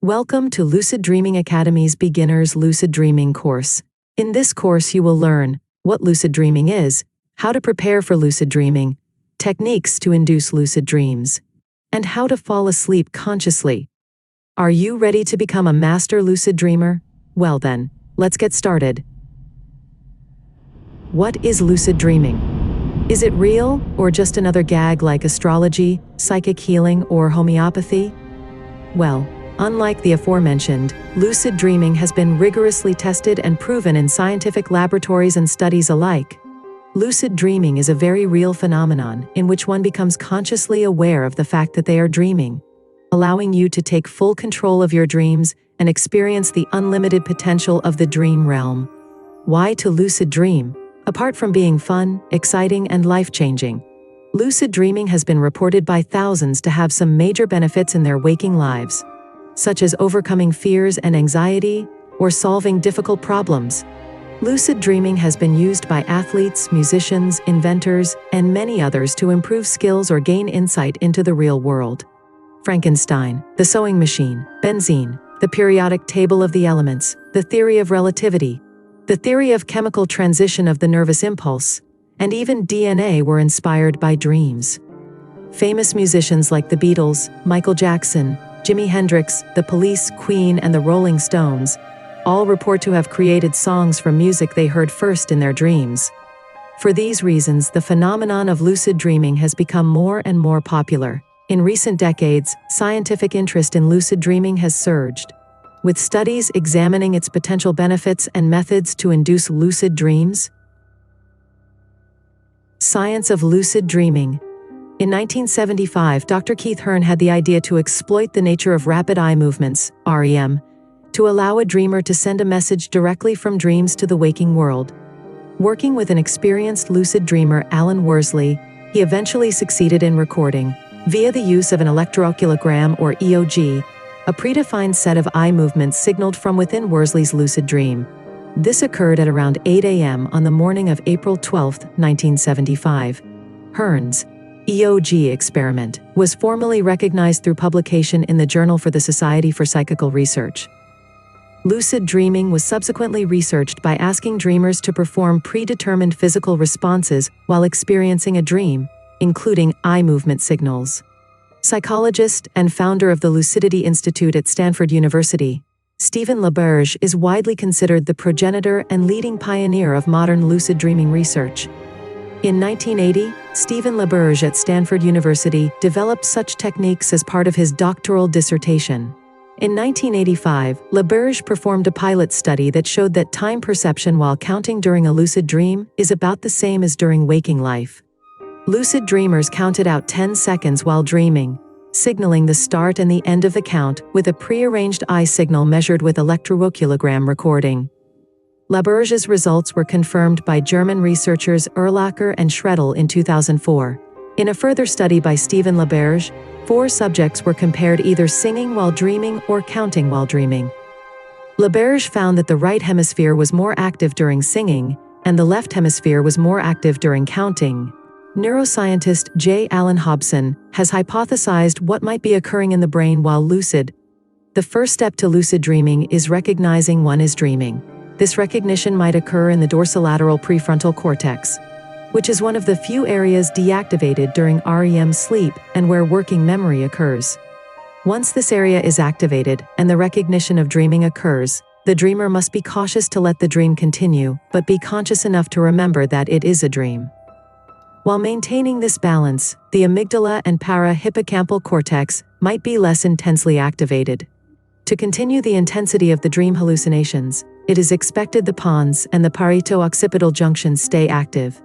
Welcome to Lucid Dreaming Academy's Beginner's Lucid Dreaming course. In this course you will learn what lucid dreaming is, how to prepare for lucid dreaming, techniques to induce lucid dreams, and how to fall asleep consciously. Are you ready to become a master lucid dreamer? Well then, let's get started. What is lucid dreaming? Is it real, or just another gag like astrology, psychic healing, or homeopathy? Well, unlike the aforementioned, lucid dreaming has been rigorously tested and proven in scientific laboratories and studies alike. Lucid dreaming is a very real phenomenon in which one becomes consciously aware of the fact that they are dreaming, allowing you to take full control of your dreams and experience the unlimited potential of the dream realm. Why to lucid dream? Apart from being fun, exciting, and life-changing, lucid dreaming has been reported by thousands to have some major benefits in their waking lives, such as overcoming fears and anxiety, or solving difficult problems. Lucid dreaming has been used by athletes, musicians, inventors, and many others to improve skills or gain insight into the real world. Frankenstein, the sewing machine, benzene, the periodic table of the elements, the theory of relativity, the theory of chemical transition of the nervous impulse, and even DNA were inspired by dreams. Famous musicians like the Beatles, Michael Jackson, Jimi Hendrix, The Police, Queen, and the Rolling Stones all report to have created songs from music they heard first in their dreams. For these reasons, the phenomenon of lucid dreaming has become more and more popular. In recent decades, scientific interest in lucid dreaming has surged, with studies examining its potential benefits and methods to induce lucid dreams. Science of lucid dreaming. In 1975, Dr. Keith Hearn had the idea to exploit the nature of rapid eye movements, REM, to allow a dreamer to send a message directly from dreams to the waking world. Working with an experienced lucid dreamer, Alan Worsley, he eventually succeeded in recording, via the use of an electrooculogram or EOG, a predefined set of eye movements signaled from within Worsley's lucid dream. This occurred at around 8 a.m. on the morning of April 12, 1975. Hearn's EOG experiment was formally recognized through publication in the Journal for the Society for Psychical Research. Lucid dreaming was subsequently researched by asking dreamers to perform predetermined physical responses while experiencing a dream, including eye movement signals. Psychologist and founder of the Lucidity Institute at Stanford University, Stephen LaBerge is widely considered the progenitor and leading pioneer of modern lucid dreaming research. In 1980, Stephen LaBerge at Stanford University developed such techniques as part of his doctoral dissertation. In 1985, LaBerge performed a pilot study that showed that time perception while counting during a lucid dream is about the same as during waking life. Lucid dreamers counted out 10 seconds while dreaming, signaling the start and the end of the count with a prearranged eye signal measured with electrooculogram recording. LaBerge's results were confirmed by German researchers Erlacher and Schredel in 2004. In a further study by Stephen LaBerge, 4 subjects were compared either singing while dreaming or counting while dreaming. LaBerge found that the right hemisphere was more active during singing, and the left hemisphere was more active during counting. Neuroscientist J. Allen Hobson has hypothesized what might be occurring in the brain while lucid. The first step to lucid dreaming is recognizing one is dreaming. This recognition might occur in the dorsolateral prefrontal cortex, which is one of the few areas deactivated during REM sleep and where working memory occurs. Once this area is activated and the recognition of dreaming occurs, the dreamer must be cautious to let the dream continue, but be conscious enough to remember that it is a dream. While maintaining this balance, the amygdala and para-hippocampal cortex might be less intensely activated. To continue the intensity of the dream hallucinations, it is expected the pons and the parieto-occipital junctions stay active.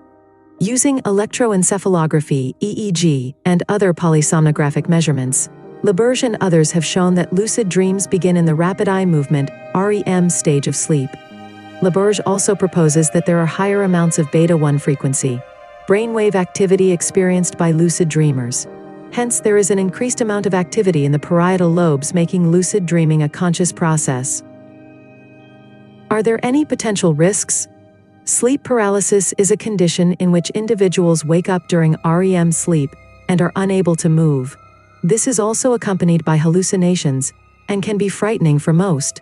Using electroencephalography, EEG, and other polysomnographic measurements, LaBerge and others have shown that lucid dreams begin in the rapid eye movement, REM stage of sleep. LaBerge also proposes that there are higher amounts of beta-1 frequency, brainwave activity experienced by lucid dreamers. Hence, there is an increased amount of activity in the parietal lobes, making lucid dreaming a conscious process. Are there any potential risks? Sleep paralysis is a condition in which individuals wake up during REM sleep and are unable to move. This is also accompanied by hallucinations, and can be frightening for most.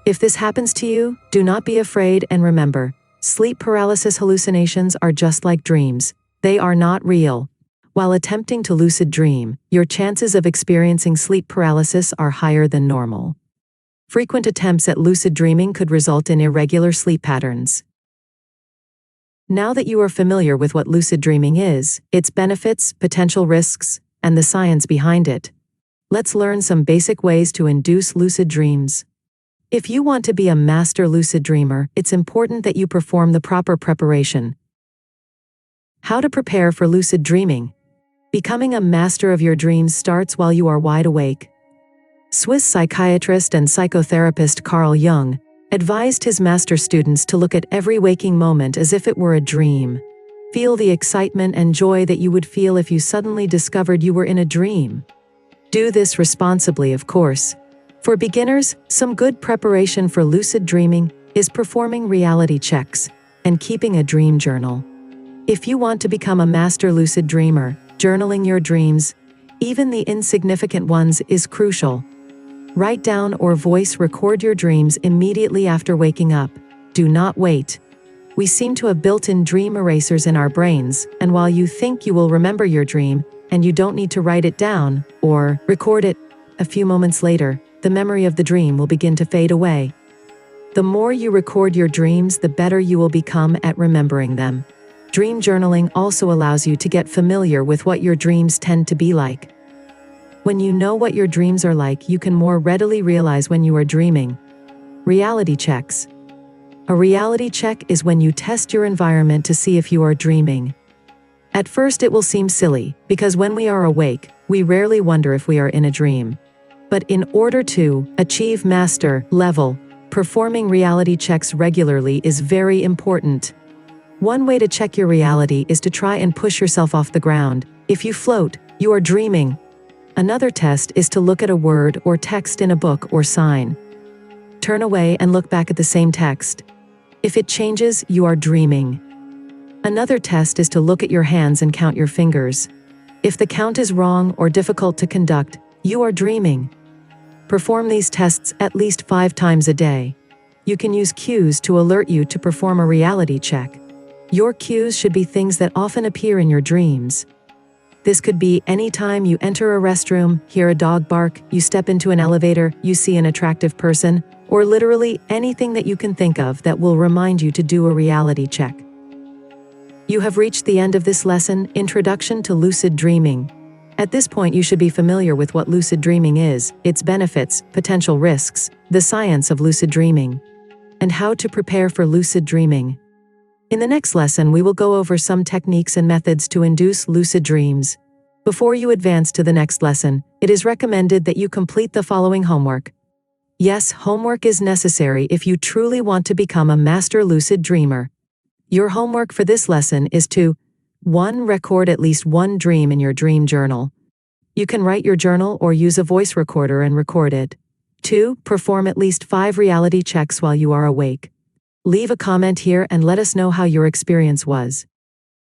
If this happens to you, do not be afraid and remember, sleep paralysis hallucinations are just like dreams. They are not real. While attempting to lucid dream, your chances of experiencing sleep paralysis are higher than normal. Frequent attempts at lucid dreaming could result in irregular sleep patterns. Now that you are familiar with what lucid dreaming is, its benefits, potential risks, and the science behind it, let's learn some basic ways to induce lucid dreams. If you want to be a master lucid dreamer, it's important that you perform the proper preparation. How to prepare for lucid dreaming. Becoming a master of your dreams starts while you are wide awake. Swiss psychiatrist and psychotherapist Carl Jung advised his master students to look at every waking moment as if it were a dream. Feel the excitement and joy that you would feel if you suddenly discovered you were in a dream. Do this responsibly, of course. For beginners, some good preparation for lucid dreaming is performing reality checks and keeping a dream journal. If you want to become a master lucid dreamer, journaling your dreams, even the insignificant ones, is crucial. Write down or voice record your dreams immediately after waking up. Do not wait. We seem to have built-in dream erasers in our brains, and while you think you will remember your dream, and you don't need to write it down or record it, a few moments later, the memory of the dream will begin to fade away. The more you record your dreams, the better you will become at remembering them. Dream journaling also allows you to get familiar with what your dreams tend to be like. When you know what your dreams are like, you can more readily realize when you are dreaming. Reality checks. A reality check is when you test your environment to see if you are dreaming. At first it will seem silly, because when we are awake, we rarely wonder if we are in a dream. But in order to achieve master level, performing reality checks regularly is very important. One way to check your reality is to try and push yourself off the ground. If you float, you are dreaming. Another test is to look at a word or text in a book or sign. Turn away and look back at the same text. If it changes, you are dreaming. Another test is to look at your hands and count your fingers. If the count is wrong or difficult to conduct, you are dreaming. Perform these tests at least 5 times a day. You can use cues to alert you to perform a reality check. Your cues should be things that often appear in your dreams. This could be any time you enter a restroom, hear a dog bark, you step into an elevator, you see an attractive person, or literally anything that you can think of that will remind you to do a reality check. You have reached the end of this lesson, Introduction to Lucid Dreaming. At this point, you should be familiar with what lucid dreaming is, its benefits, potential risks, the science of lucid dreaming, and how to prepare for lucid dreaming. In the next lesson, we will go over some techniques and methods to induce lucid dreams. Before you advance to the next lesson, it is recommended that you complete the following homework. Yes, homework is necessary if you truly want to become a master lucid dreamer. Your homework for this lesson is to 1. Record at least one dream in your dream journal. You can write your journal or use a voice recorder and record it. 2. Perform at least 5 reality checks while you are awake. Leave a comment here and let us know how your experience was.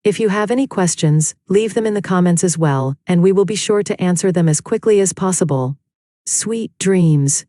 If you have any questions, leave them in the comments as well, and we will be sure to answer them as quickly as possible. Sweet dreams.